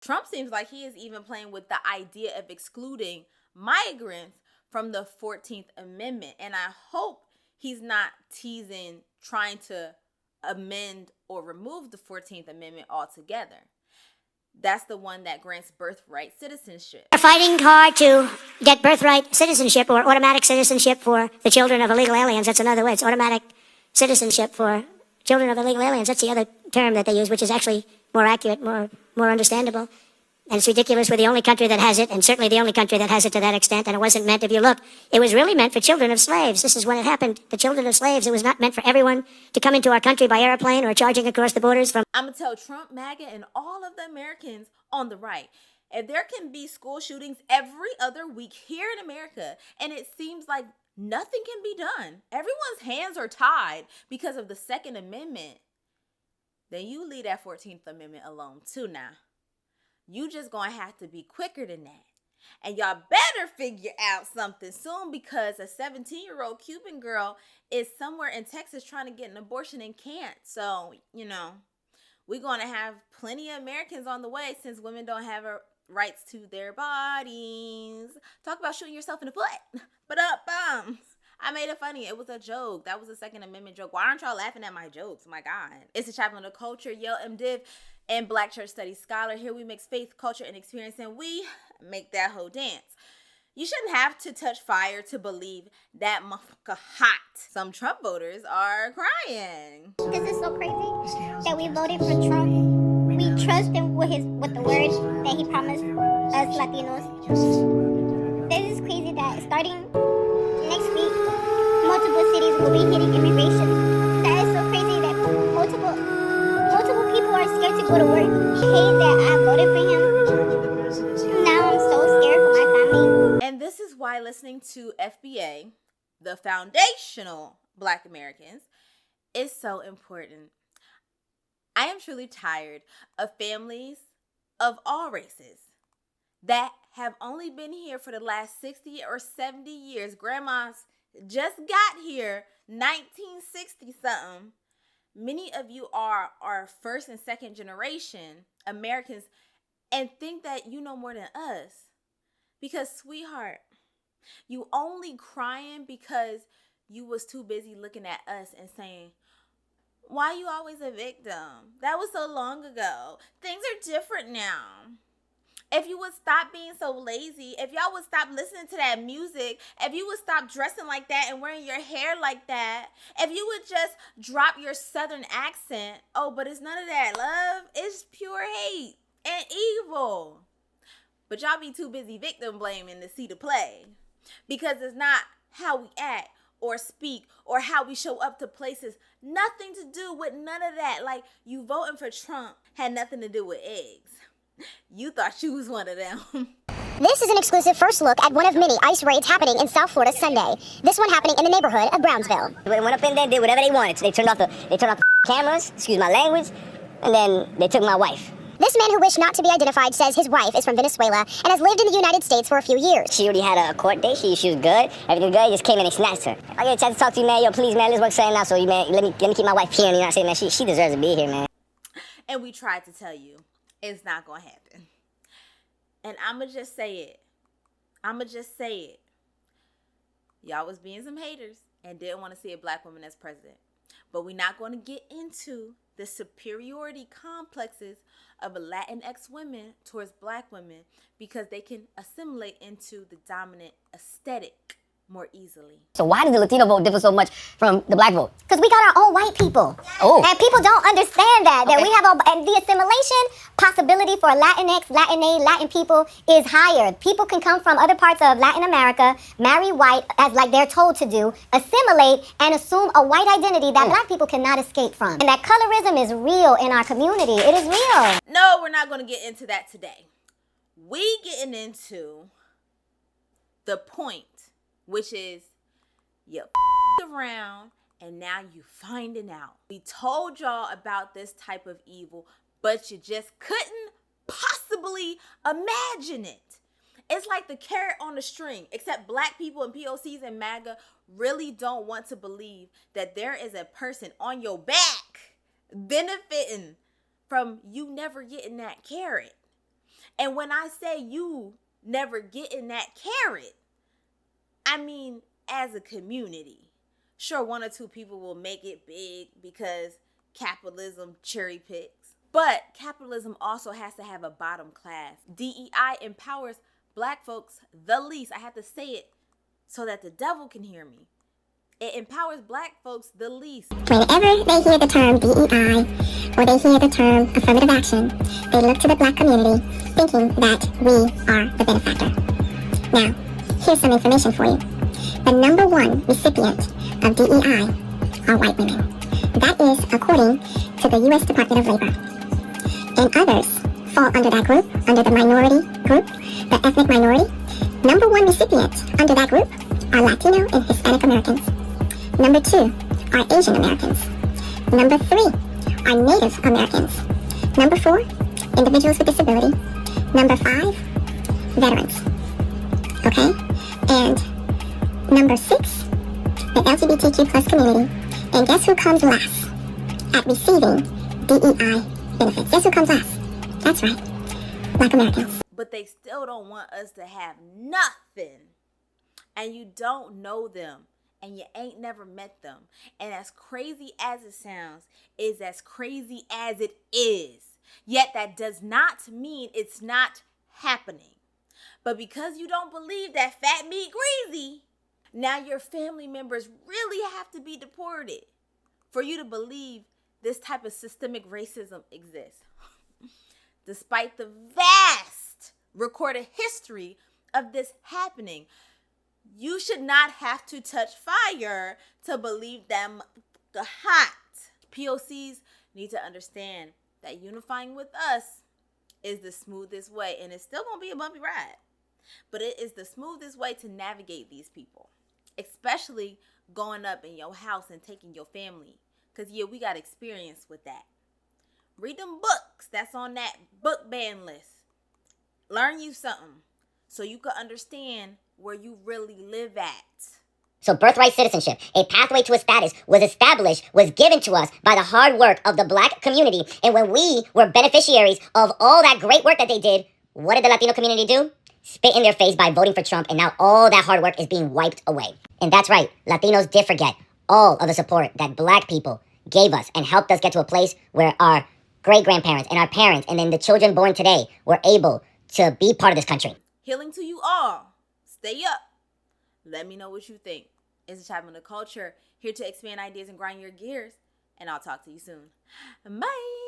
Trump seems like he is even playing with the idea of excluding migrants from the 14th Amendment. And I hope he's not teasing trying to amend or remove the 14th Amendment altogether. That's the one that grants birthright citizenship. They're fighting hard to get birthright citizenship or automatic citizenship for the children of illegal aliens. That's another way. It's automatic citizenship for children of illegal aliens. That's the other term that they use, which is actually more accurate, more understandable. And it's ridiculous. We're the only country that has it, and certainly the only country that has it to that extent. And it wasn't meant, if you look, it was really meant for children of slaves. This is when it happened. The children of slaves. It was not meant for everyone to come into our country by airplane or charging across the borders from... I'm going to tell Trump, MAGA, and all of the Americans on the right, if there can be school shootings every other week here in America, and it seems like nothing can be done, everyone's hands are tied because of the Second Amendment, then you leave that 14th Amendment alone too now. You just gonna have to be quicker than that. And y'all better figure out something soon, because a 17-year-old Cuban girl is somewhere in Texas trying to get an abortion and can't. So, we're gonna have plenty of Americans on the way, since women don't have rights to their bodies. Talk about shooting yourself in the foot. But I made it funny. It was a joke. That was a Second Amendment joke. Why aren't y'all laughing at my jokes? My God. It's the Chaplain of Culture, Yale MDiv, and Black Church Studies scholar. Here we mix faith, culture, and experience, and we make that whole dance. You shouldn't have to touch fire to believe that motherfucker hot. Some Trump voters are crying. This is so crazy that we voted for Trump. We trust him with the word that he promised us Latinos. This is crazy that starting next week, multiple cities will be hitting immigration. That is so crazy that multiple people are scared to go to work. I hate that I voted for him. Now I'm so scared for my family. And this is why listening to FBA, the foundational Black Americans, is so important. I am truly tired of families of all races that have only been here for the last 60 or 70 years. Grandmas just got here 1960 something. Many of you are first and second generation Americans and think that you know more than us. Because, sweetheart, you only crying because you was too busy looking at us and saying, why you always a victim? That was so long ago. Things are different now. If you would stop being so lazy, if y'all would stop listening to that music, if you would stop dressing like that and wearing your hair like that, if you would just drop your southern accent, but it's none of that, love. It's pure hate and evil. But y'all be too busy victim blaming to see the play, because it's not how we act or speak or how we show up to places. Nothing to do with none of that. Like, you voting for Trump had nothing to do with eggs. You thought you was one of them. This is an exclusive first look at one of many ICE raids happening in South Florida Sunday. This one happening in the neighborhood of Brownsville. They went up in there, did whatever they wanted. So they turned off the cameras, excuse my language, and then they took my wife. This man, who wished not to be identified, says his wife is from Venezuela and has lived in the United States for a few years. She already had a court date. She was good. Everything good. He just came in and snatched her. I get a chance to talk to you, man. Yo, please, man, let's work something out. So, man, let me keep my wife here. You know what I'm saying, man? She deserves to be here, man. And we tried to tell you it's not going to happen. And I'ma just say it. Y'all was being some haters and didn't want to see a Black woman as president. But we're not going to get into the superiority complexes of Latinx women towards Black women, because they can assimilate into the dominant aesthetic more easily. So why does the Latino vote differ so much from the Black vote? Because we got our own white people. Oh. And people don't understand that. Okay. That we have and the assimilation possibility for Latinx, Latin people is higher. People can come from other parts of Latin America, marry white, as like they're told to do, assimilate, and assume a white identity that Black people cannot escape from. And that colorism is real in our community. It is real. No, we're not going to get into that today. We getting into the point, which is you around and now you finding out. We told y'all about this type of evil, but you just couldn't possibly imagine it. It's like the carrot on the string, except Black people and POCs and MAGA really don't want to believe that there is a person on your back benefiting from you never getting that carrot. And when I say you never getting that carrot, I mean as a community. Sure, one or two people will make it big because capitalism cherry picks. But capitalism also has to have a bottom class. DEI empowers black folks the least. I have to say it so that the devil can hear me. It empowers black folks the least. Whenever they hear the term DEI or they hear the term affirmative action, they look to the black community thinking that we are the benefactor. Now, here's some information for you. The number one recipient of DEI are white women. That is according to the U.S. Department of Labor. And others fall under that group, under the minority group, the ethnic minority. Number one recipients under that group are Latino and Hispanic Americans. Number two are Asian Americans. Number three are Native Americans. Number four, individuals with disability. Number five, veterans. Okay? And number six, the LGBTQ plus community. And guess who comes last at receiving DEI benefits? Guess who comes last? That's right, Black Americans. But they still don't want us to have nothing. And you don't know them. And you ain't never met them. And as crazy as it sounds, is as crazy as it is. Yet that does not mean it's not happening. But because you don't believe that fat meat greasy, now your family members really have to be deported for you to believe this type of systemic racism exists. Despite the vast recorded history of this happening, you should not have to touch fire to believe them hot. POCs need to understand that unifying with us is the smoothest way, and it's still going to be a bumpy ride, but it is the smoothest way to navigate these people, especially going up in your house and taking your family, because yeah, we got experience with that. Read them books that's on that book ban list. Learn you something so you can understand where you really live at. So birthright citizenship, a pathway to a status, was given to us by the hard work of the black community. And when we were beneficiaries of all that great work that they did, what did the Latino community do? Spit in their face by voting for Trump, and now all that hard work is being wiped away. And that's right, Latinos did forget all of the support that black people gave us and helped us get to a place where our great-grandparents and our parents and then the children born today were able to be part of this country. Healing to you all. Stay up. Let me know what you think. It's a Chaplain of Culture, here to expand ideas and grind your gears. And I'll talk to you soon. Bye.